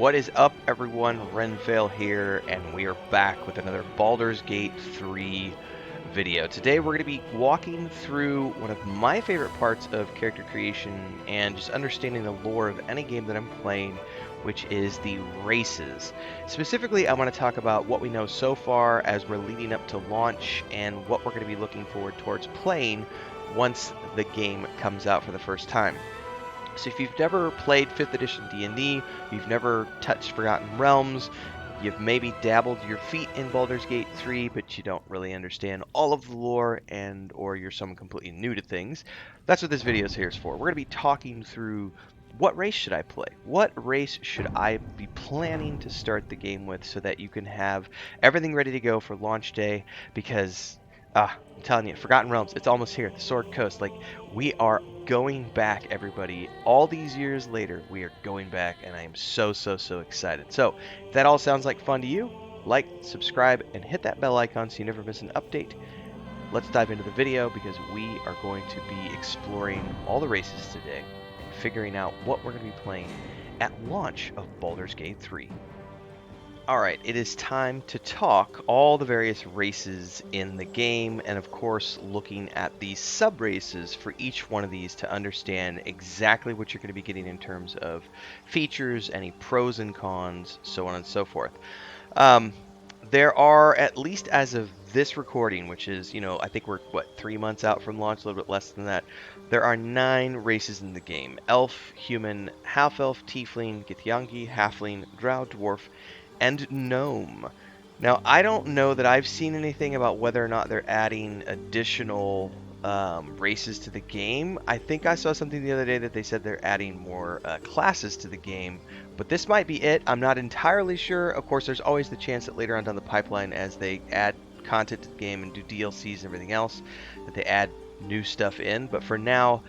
What is up, everyone? Renfail here, and we are back with another Baldur's Gate 3 video. Today we're going to be walking through one of my favorite parts of character creation and just understanding the lore of any game that I'm playing, which is the races. Specifically, I want to talk about what we know so far as we're leading up to launch and what we're going to be looking forward towards playing once the game comes out for the first time. So if you've never played 5th edition D&D, you've never touched Forgotten Realms, you've maybe dabbled your feet in Baldur's Gate 3, but you don't really understand all of the lore and or you're someone completely new to things, that's what this video is here for. We're going to be talking through what race should I play? What race should I be planning to start the game with so that you can have everything ready to go for launch day? Because I'm telling you, Forgotten Realms, it's almost here. The Sword Coast, like, we are going back, everybody. All these years later, we are going back, and I am so excited. So, if that all sounds like fun to you, like, subscribe, and hit that bell icon so you never miss an update. Let's dive into the video because we are going to be exploring all the races today and figuring out what we're going to be playing at launch of Baldur's Gate 3. Alright, it is time to talk all the various races in the game, and of course looking at the sub-races for each one of these to understand exactly what you're going to be getting in terms of features, any pros and cons, so on and so forth. There are, at least as of this recording, which is, I think we're, 3 months out from launch, a little bit less than that, there are 9 races in the game. Elf, Human, Half-Elf, Tiefling, Githyanki, Halfling, Drow, Dwarf, and Gnome. Now, I don't know that I've seen anything about whether or not they're adding additional races to the game. I think I saw something the other day that they said they're adding more classes to the game, but this might be it. I'm not entirely sure. Of course, there's always the chance that later on down the pipeline, as they add content to the game and do DLCs and everything else, that they add new stuff in. But for now,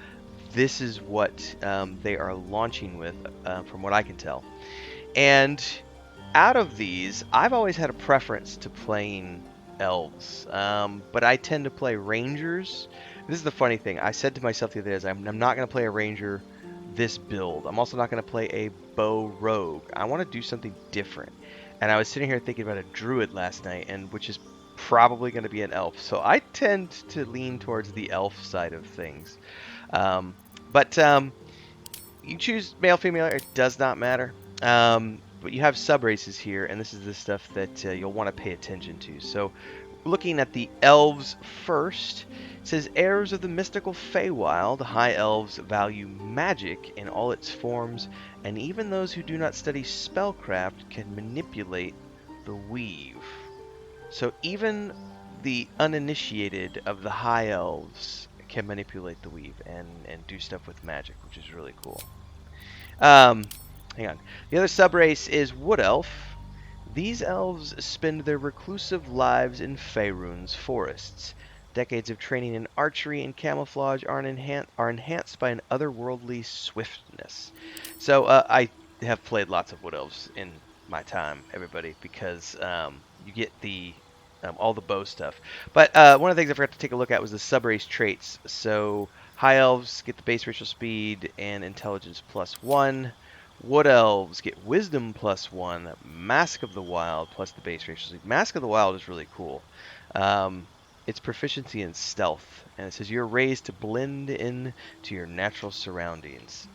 this is what they are launching with, from what I can tell. And out of these, I've always had a preference to playing elves, but I tend to play rangers. This is the funny thing. I said to myself the other day, I'm not going to play a ranger this build. I'm also not going to play a bow rogue. I want to do something different. And I was sitting here thinking about a druid last night, and which is probably going to be an elf. So I tend to lean towards the elf side of things. But you choose male, female, it does not matter. But you have sub-races here, and this is the stuff that you'll want to pay attention to. So, looking at the elves first, it says, heirs of the mystical Feywild, the high elves value magic in all its forms, and even those who do not study spellcraft can manipulate the weave. So even the uninitiated of the high elves can manipulate the weave and do stuff with magic, which is really cool. Hang on. The other subrace is Wood Elf. These elves spend their reclusive lives in Faerun's forests. Decades of training in archery and camouflage are enhanced by an otherworldly swiftness. So I have played lots of Wood Elves in my time, everybody, because you get the all the bow stuff. But one of the things I forgot to take a look at was the subrace traits. So High Elves get the base racial speed and intelligence +1. Wood Elves get Wisdom +1, Mask of the Wild plus the base racial speed. Mask of the Wild is really cool. It's proficiency in stealth, and it says you're raised to blend in to your natural surroundings.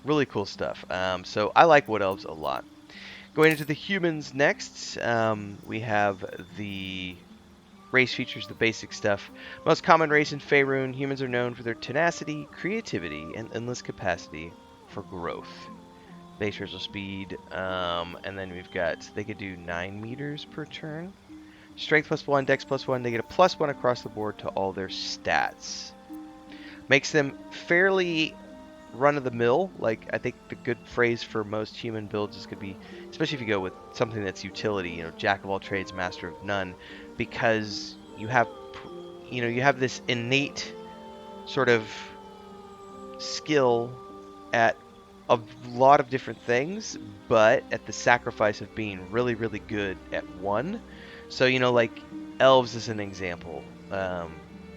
Really cool stuff. So I like Wood Elves a lot. Going into the humans next, we have the race features, the basic stuff. Most common race in Faerun, humans are known for their tenacity, creativity, and endless capacity for growth. Base racial speed, and then we've got, they could do 9 meters per turn. Strength +1, Dex +1, they get a +1 across the board to all their stats. Makes them fairly run-of-the-mill. Like, I think the good phrase for most human builds is going to be, especially if you go with something that's utility, jack of all trades, master of none, because you have this innate sort of skill at a lot of different things, but at the sacrifice of being really good at one. So like elves is an example,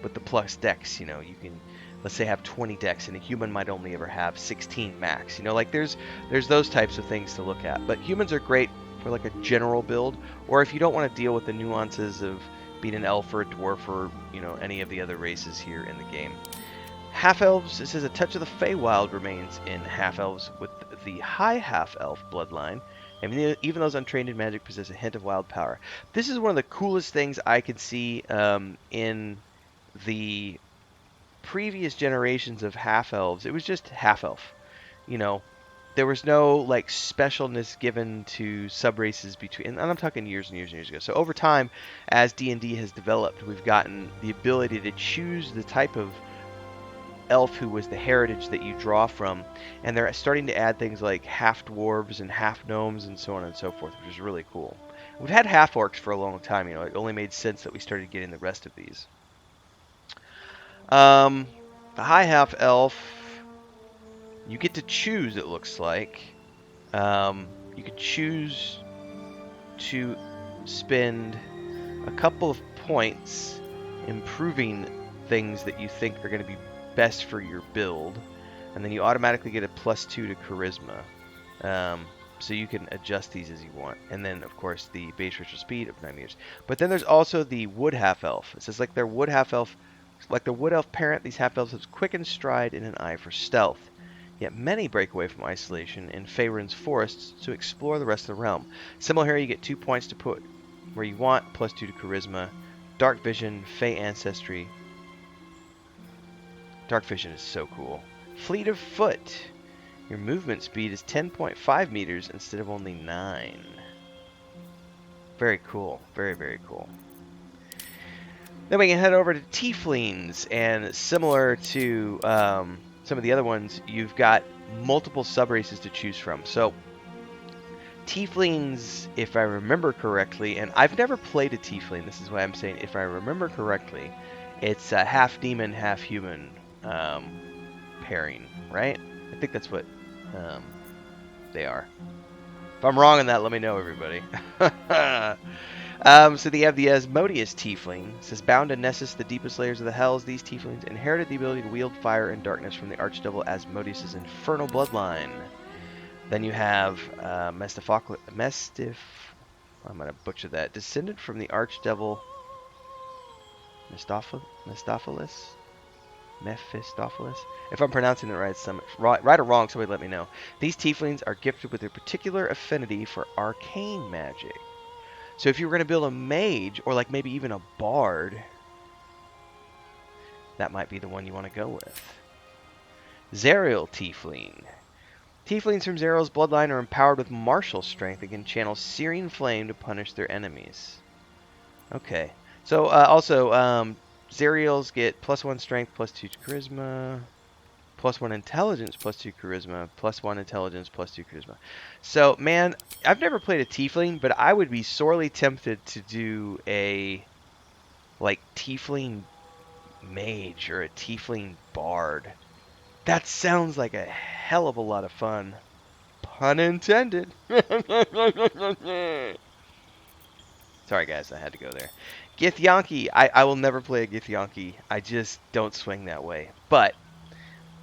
with the plus dex, you can let's say, have 20 decks, and a human might only ever have 16 max. You know, like there's those types of things to look at. But humans are great for like a general build, or if you don't want to deal with the nuances of being an elf or a dwarf or, you know, any of the other races here in the game. Half-elves, it says a touch of the Feywild remains in half-elves with the high half-elf bloodline. And even those untrained in magic possess a hint of wild power. This is one of the coolest things I could see in the previous generations of half-elves. It was just half-elf. You know, there was no like specialness given to sub-races between, and I'm talking years and years and years ago. So over time, as D&D has developed, we've gotten the ability to choose the type of elf who was the heritage that you draw from, and they're starting to add things like half dwarves and half gnomes and so on and so forth, which is really cool. We've had half orcs for a long time. You know, it only made sense that we started getting the rest of these. The high half elf, you get to choose. It looks like you could choose to spend a couple of points improving things that you think are going to be best for your build, and then you automatically get a +2 to charisma. So you can adjust these as you want. And then, of course, the base ritual speed of 9 meters. But then there's also the wood half elf. It says like their wood half elf, like the wood elf parent, these half elves have quick in stride and an eye for stealth. Yet many break away from isolation in Faerun's forests to explore the rest of the realm. Similar here, you get 2 points to put where you want, +2 to charisma, dark vision, Fey ancestry. Dark vision is so cool. Fleet of foot. Your movement speed is 10.5 meters instead of only 9. Very cool. Very, very cool. Then we can head over to Tieflings, and similar to some of the other ones, you've got multiple sub-races to choose from. So Tieflings, if I remember correctly, and I've never played a Tiefling, this is why I'm saying if I remember correctly, it's a half demon, half human pairing, right? I think that's what they are. If I'm wrong on that, let me know, everybody. So they have the Asmodeus Tiefling. It says, bound to Nessus, the deepest layers of the hells, these Tieflings inherited the ability to wield fire and darkness from the Archdevil Asmodeus' infernal bloodline. Then you have I'm going to butcher that. Descended from the Archdevil Mephistopheles? If I'm pronouncing it right or wrong, somebody let me know. These Tieflings are gifted with a particular affinity for arcane magic. So if you were going to build a mage, or like maybe even a bard, that might be the one you want to go with. Zariel Tiefling. Tieflings from Zariel's bloodline are empowered with martial strength and can channel searing flame to punish their enemies. Okay. So also, Zariels get +1 strength, +2 charisma, +1 intelligence, +2 charisma, +1 intelligence, +2 charisma. So, man, I've never played a Tiefling, but I would be sorely tempted to do a, like, Tiefling mage or a Tiefling bard. That sounds like a hell of a lot of fun. Pun intended. Sorry, guys, I had to go there. Githyanki. I will never play a Githyanki. I just don't swing that way. But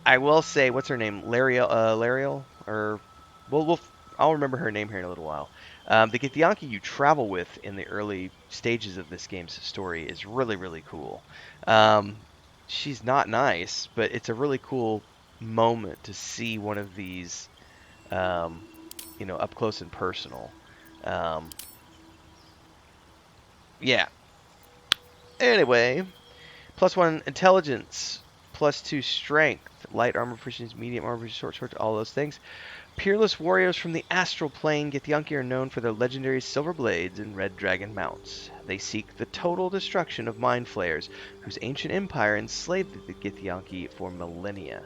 I will say, what's her name? Lariel? Or, I'll remember her name here in a little while. The Githyanki you travel with in the early stages of this game's story is really, really cool. She's not nice, but it's a really cool moment to see one of these, up close and personal. Yeah. Anyway, +1 intelligence, +2 strength, light armor proficiency, medium armor proficiency, short, all those things. Peerless warriors from the astral plane, Githyanki are known for their legendary silver blades and red dragon mounts. They seek the total destruction of mind flayers, whose ancient empire enslaved the Githyanki for millennia.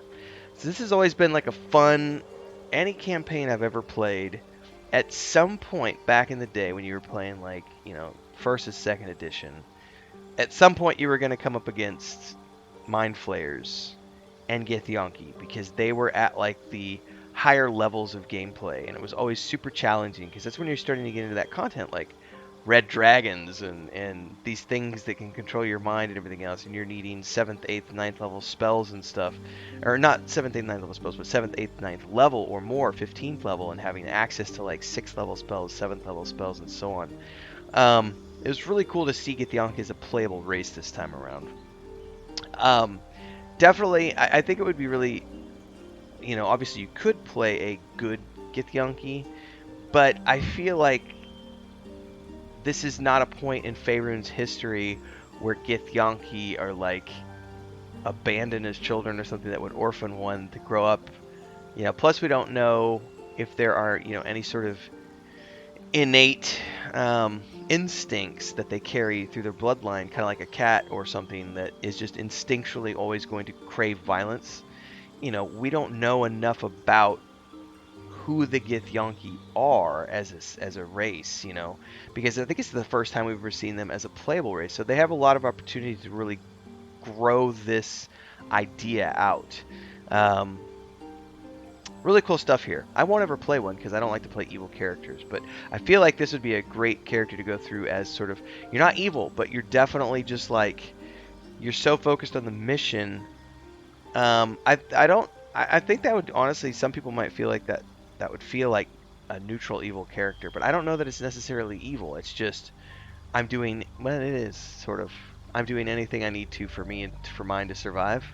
So this has always been like a fun, any campaign I've ever played, at some point back in the day when you were playing like, first or second edition, at some point you were going to come up against mind flayers and Githyanki, because they were at like the higher levels of gameplay, and it was always super challenging, because that's when you're starting to get into that content like red dragons and these things that can control your mind and everything else, and you're needing 7th, 8th, 9th level spells and stuff, or not 7th, 8th, 9th level spells, but 7th, 8th, 9th level or more, 15th level, and having access to like 6th level spells, 7th level spells, and so on. It was really cool to see Githyanki as a playable race this time around. Definitely, I think it would be really, obviously you could play a good Githyanki, but I feel like this is not a point in Faerun's history where Githyanki are like abandoned as children or something that would orphan one to grow up. Plus we don't know if there are, any sort of innate instincts that they carry through their bloodline, kind of like a cat or something that is just instinctually always going to crave violence. We don't know enough about who the Githyanki are as a race, because I think it's the first time we've ever seen them as a playable race. So they have a lot of opportunity to really grow this idea out. Really cool stuff here. I won't ever play one because I don't like to play evil characters, but I feel like this would be a great character to go through as sort of, you're not evil, but you're definitely just like, you're so focused on the mission. I think that would honestly, some people might feel like that would feel like a neutral evil character, but I don't know that it's necessarily evil. It's just I'm doing, well, it is sort of, I'm doing anything I need to for me and for mine to survive.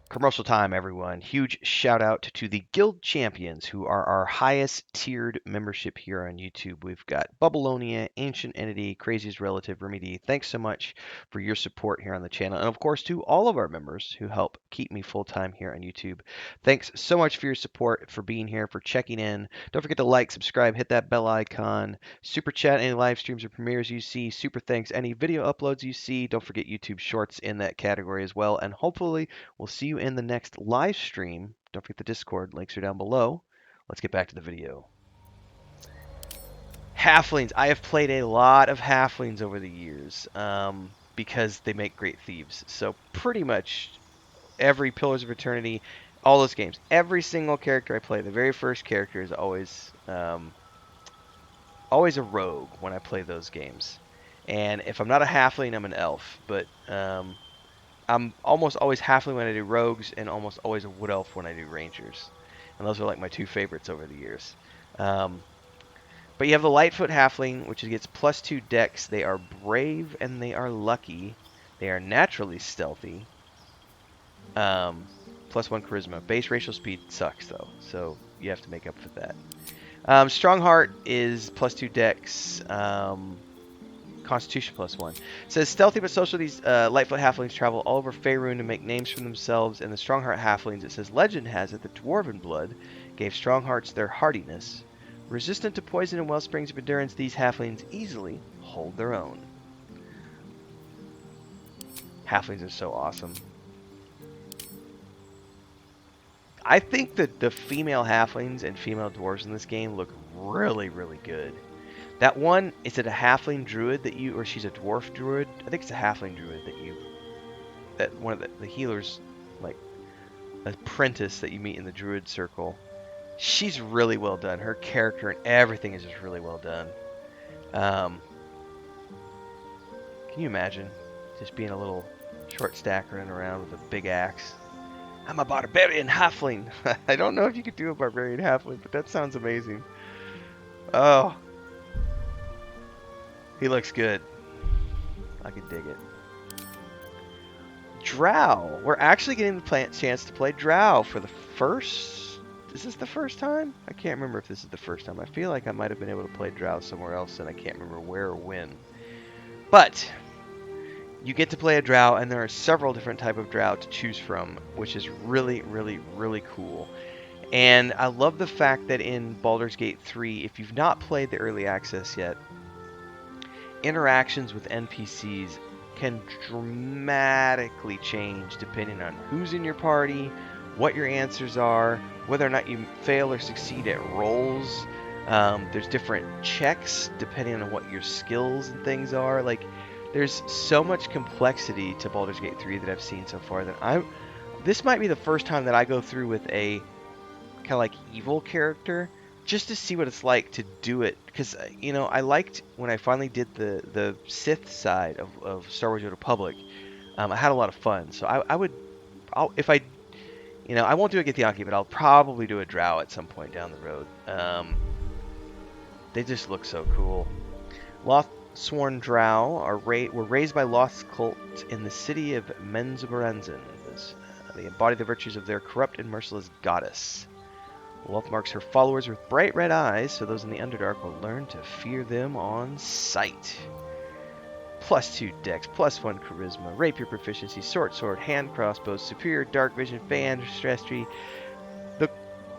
Commercial time, everyone. Huge shout out to the Guild Champions, who are our highest tiered membership here on YouTube. We've got Bubbalonia, Ancient Entity, Crazy's Relative, Remy D. Thanks so much for your support here on the channel. And of course, to all of our members who help keep me full time here on YouTube. Thanks so much for your support, for being here, for checking in. Don't forget to like, subscribe, hit that bell icon, super chat any live streams or premieres you see, super thanks any video uploads you see. Don't forget YouTube Shorts in that category as well. And hopefully, we'll see you in the next live stream. Don't forget the Discord. Links are down below. Let's get back to the video. Halflings. I have played a lot of Halflings over the years because they make great thieves. So pretty much every Pillars of Eternity, all those games, every single character I play, the very first character is always always a rogue when I play those games. And if I'm not a Halfling, I'm an elf. But I'm almost always halfling when I do rogues, and almost always a wood elf when I do rangers. And those are like my two favorites over the years. But you have the Lightfoot halfling, which gets +2 dex. They are brave and they are lucky. They are naturally stealthy. +1 charisma. Base racial speed sucks though, so you have to make up for that. Strong heart is +2 dex. Constitution +1. It says stealthy but social. These Lightfoot halflings travel all over Faerun to make names for themselves. And the Strongheart halflings, it says legend has it that dwarven blood gave Stronghearts their hardiness. Resistant to poison and well springs of endurance, these halflings easily hold their own. Halflings are so awesome. I think that the female halflings and female dwarves in this game look really, really good. That one, is it a halfling druid that you, or she's a dwarf druid? I think it's a halfling druid that one of the healers, like, apprentice that you meet in the druid circle. She's really well done. Her character and everything is just really well done. Can you imagine just being a little short stack running around with a big axe? I'm a barbarian halfling. I don't know if you could do a barbarian halfling, but that sounds amazing. Oh. He looks good. I can dig it. Drow. We're actually getting the chance to play Drow for the first... Is this the first time? I can't remember if this is the first time. I feel like I might have been able to play Drow somewhere else, and I can't remember where or when. But you get to play a Drow, and there are several different types of Drow to choose from, which is really, really, really cool. And I love the fact that in Baldur's Gate 3, if you've not played the early access yet, interactions with NPCs can dramatically change depending on who's in your party, what your answers are, whether or not you fail or succeed at rolls. There's different checks depending on what your skills and things are. Like, there's so much complexity to Baldur's Gate 3 that I've seen so far that this might be the first time that I go through with a kind of like evil character, just to see what it's like to do it, because you know, I liked when I finally did the Sith side of Star Wars: The Republic. I had a lot of fun, so if I, you know, I won't do a Githyanki, but I'll probably do a Drow at some point down the road. They just look so cool. Loth-sworn Drow were raised by Loth's cult in the city of Menzoberranzan. They embody the virtues of their corrupt and merciless goddess. Loth marks her followers with bright red eyes, so those in the Underdark will learn to fear them on sight. +2 dex, +1 charisma, rapier proficiency, short sword, hand crossbows, superior dark vision, fan, stress tree. The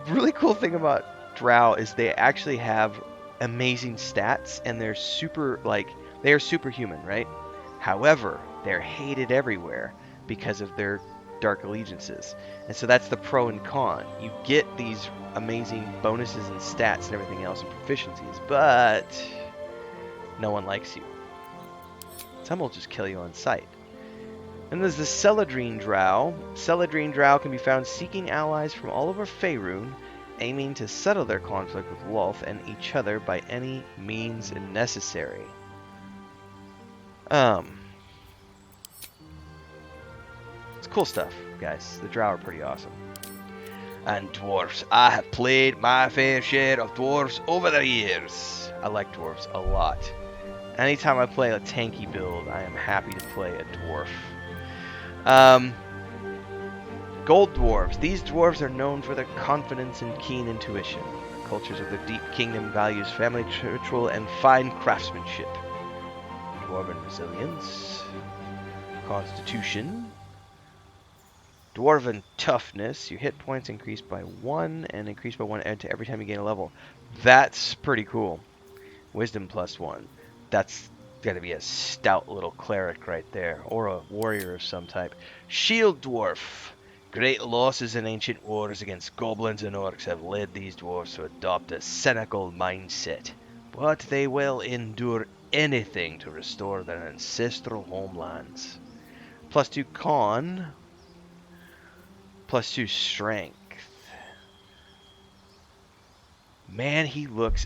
really cool thing about Drow is they actually have amazing stats, and they're they are superhuman, right? However, they're hated everywhere because of their dark allegiances. And so that's the pro and con. You get these amazing bonuses and stats and everything else and proficiencies, but no one likes you. Some will just kill you on sight. And there's the Celadrine Drow. Celadrine Drow can be found seeking allies from all over Faerun, aiming to settle their conflict with Lolth and each other by any means necessary. It's cool stuff, guys. The Drow are pretty awesome. And dwarves. I have played my fair share of dwarves over the years. I like dwarves a lot. Anytime I play a tanky build, I am happy to play a dwarf. Gold dwarves. These dwarves are known for their confidence and keen intuition. The cultures of their deep kingdom values family ritual and fine craftsmanship. Dwarven resilience. Constitution. Dwarven toughness. Your hit points increase by 1 and increase by 1 every time you gain a level. That's pretty cool. Wisdom +1. That's got to be a stout little cleric right there, or a warrior of some type. Shield dwarf. Great losses in ancient wars against goblins and orcs have led these dwarves to adopt a cynical mindset, but they will endure anything to restore their ancestral homelands. +2 con, +2 strength. Man,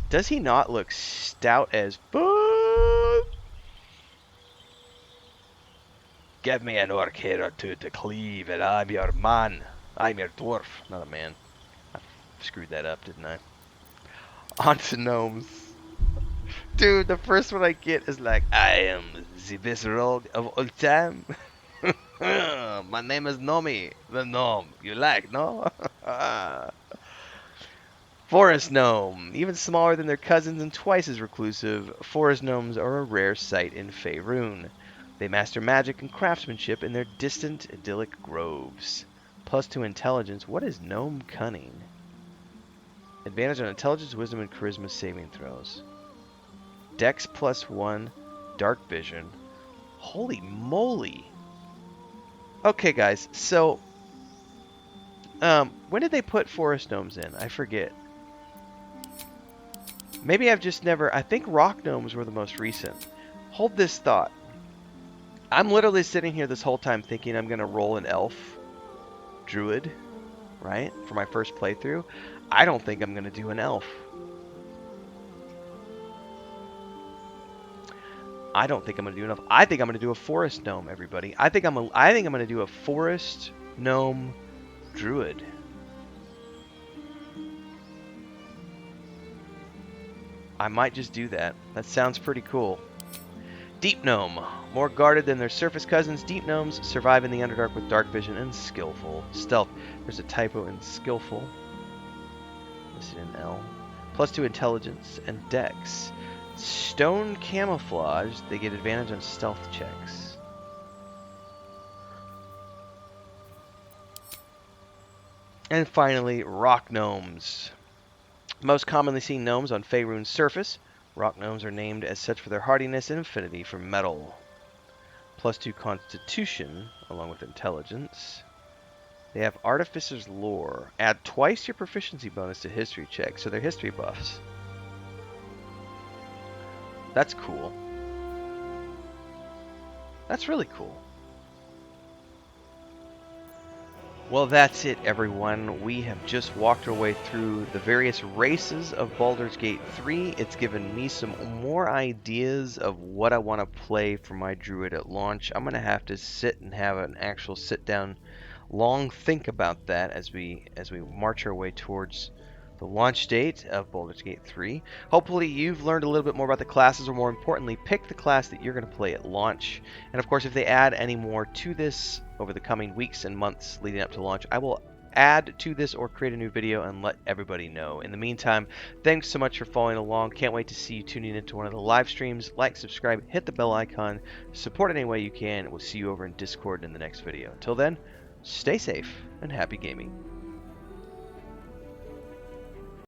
does he not look stout as fuck? Give me an orc here or two to cleave, and I'm your man. I'm your dwarf, not a man. I screwed that up, didn't I? On to gnomes. Dude, the first one I get is like, I am the best rogue of all time. My name is Gnome, the gnome. You like, no? Forest gnome. Even smaller than their cousins and twice as reclusive, forest gnomes are a rare sight in Faerun. They master magic and craftsmanship in their distant, idyllic groves. +2 intelligence. What is gnome cunning? Advantage on intelligence, wisdom, and charisma saving throws. Dex +1, dark vision. Holy moly! Okay, guys. So, when did they put forest gnomes in? I forget. Maybe I've just never... I think rock gnomes were the most recent. Hold this thought. I'm literally sitting here this whole time thinking I'm going to roll an elf druid, right, for my first playthrough. I don't think I'm going to do an elf. I don't think I'm going to do an elf. I think I'm going to do a forest gnome, everybody. I think I'm going to do a forest gnome druid. I might just do that. That sounds pretty cool. Deep gnome. More guarded than their surface cousins, deep gnomes survive in the Underdark with dark vision and skillful stealth. There's a typo in skillful. Listed in L. +2 intelligence and dex. Stone camouflage. They get advantage on stealth checks. And finally, rock gnomes. Most commonly seen gnomes on Faerun's surface. Rock gnomes are named as such for their hardiness and affinity for metal. +2 constitution, along with intelligence. They have artificer's lore. Add twice your proficiency bonus to history checks, so they're history buffs. That's cool. That's really cool. Well, that's it, everyone. We have just walked our way through the various races of Baldur's Gate 3. It's given me some more ideas of what I want to play for my druid at launch. I'm going to have to sit and have an actual sit-down, long think about that as we march our way towards the launch date of Baldur's Gate 3. Hopefully, you've learned a little bit more about the classes, or more importantly, pick the class that you're going to play at launch. And of course, if they add any more to this over the coming weeks and months leading up to launch, I will add to this or create a new video and let everybody know. In the meantime, thanks so much for following along. Can't wait to see you tuning into one of the live streams. Like, subscribe, hit the bell icon, support any way you can. We'll see you over in Discord in the next video. Until then, stay safe and happy gaming.